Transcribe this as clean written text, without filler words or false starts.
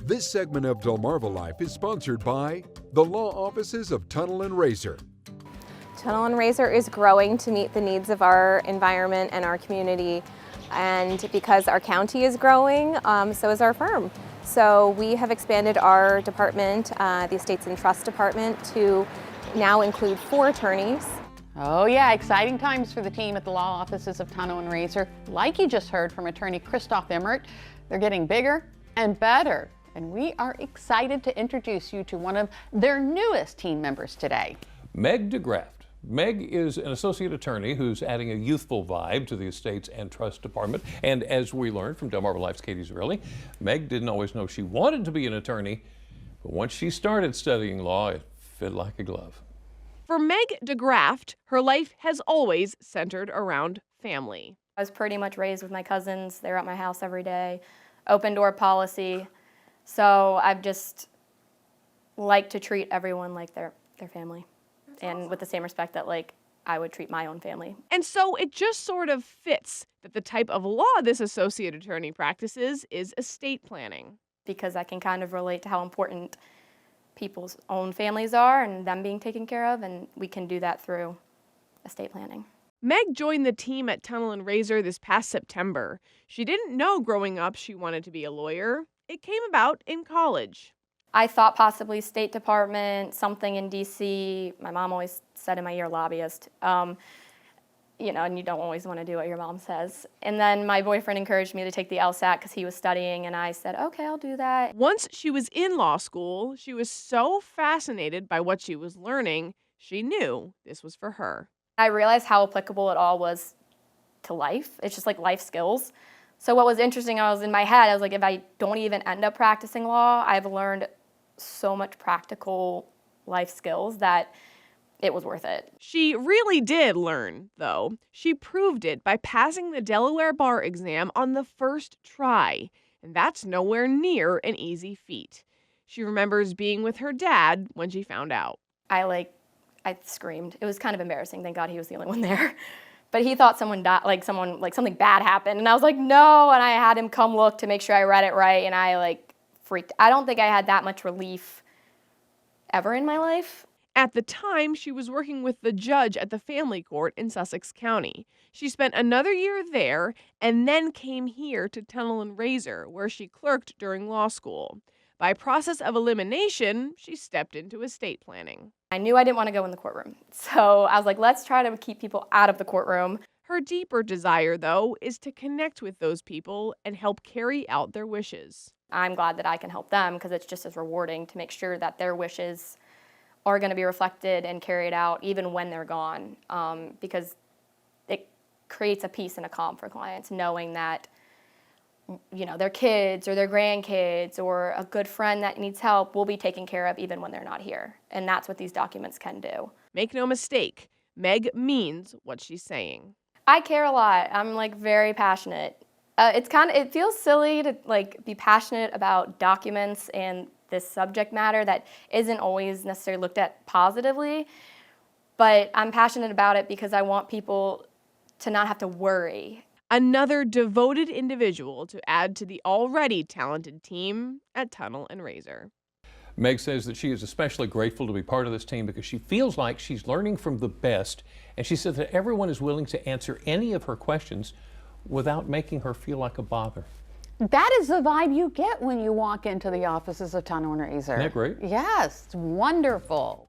This segment of DelmarvaLife is sponsored by the law offices of Tunnell Raysor. Tunnell Raysor is growing to meet the needs of our environment and our community, and because our county is growing, so is our firm. So we have expanded our department, the Estates and Trust Department, to now include 4 attorneys. Oh yeah, exciting times for the team at the law offices of Tunnell Raysor. Like you just heard from attorney Christoph Emmert, they're getting bigger and better. And we are excited to introduce you to one of their newest team members today. Meg DeGraft. Meg is an associate attorney who's adding a youthful vibe to the Estates and Trust Department. And as we learned from DelmarvaLife's Katie Zerelli, Meg didn't always know she wanted to be an attorney, but once she started studying law, it fit like a glove. For Meg DeGraft, her life has always centered around family. I was pretty much raised with my cousins. They were at my house every day, open door policy. So I've just liked to treat everyone like their family. And awesome. With the same respect that I would treat my own family. And so it just sort of fits that the type of law this associate attorney practices is estate planning. Because I can kind of relate to how important people's own families are and them being taken care of, and we can do that through estate planning. Meg joined the team at Tunnell Raysor this past September. She didn't know growing up she wanted to be a lawyer. It came about in college. I thought possibly State Department, something in D.C. My mom always said in my ear, lobbyist. And you don't always want to do what your mom says. And then my boyfriend encouraged me to take the LSAT because he was studying, and I said, okay, I'll do that. Once she was in law school, she was so fascinated by what she was learning, she knew this was for her. I realized how applicable it all was to life. It's just like life skills. So what was interesting, I was in my head, I was like, if I don't even end up practicing law, I've learned so much practical life skills that it was worth it. She really did learn, though. She proved it by passing the Delaware bar exam on the first try, and that's nowhere near an easy feat. She remembers being with her dad when she found out. I screamed. It was kind of embarrassing. Thank God he was the only one there. But he thought someone died, something bad happened, and I was like, no, and I had him come look to make sure I read it right, and I freaked. I don't think I had that much relief ever in my life. At the time, she was working with the judge at the family court in Sussex County. She spent another year there and then came here to Tunnell Raysor, where she clerked during law school. By process of elimination, she stepped into estate planning. I knew I didn't want to go in the courtroom, so I was like, let's try to keep people out of the courtroom. Her deeper desire, though, is to connect with those people and help carry out their wishes. I'm glad that I can help them because it's just as rewarding to make sure that their wishes are going to be reflected and carried out even when they're gone, because it creates a peace and a calm for clients knowing that their kids or their grandkids or a good friend that needs help will be taken care of even when they're not here. And that's what these documents can do. Make no mistake, Meg means what she's saying. I care a lot. I'm very passionate. It feels silly to be passionate about documents and this subject matter that isn't always necessarily looked at positively, but I'm passionate about it because I want people to not have to worry. Another devoted individual to add to the already talented team at Tunnell Raysor. Meg says that she is especially grateful to be part of this team because she feels like she's learning from the best, and she says that everyone is willing to answer any of her questions without making her feel like a bother. That is the vibe you get when you walk into the offices of Tunnell Raysor. Isn't that great? Yes, it's wonderful.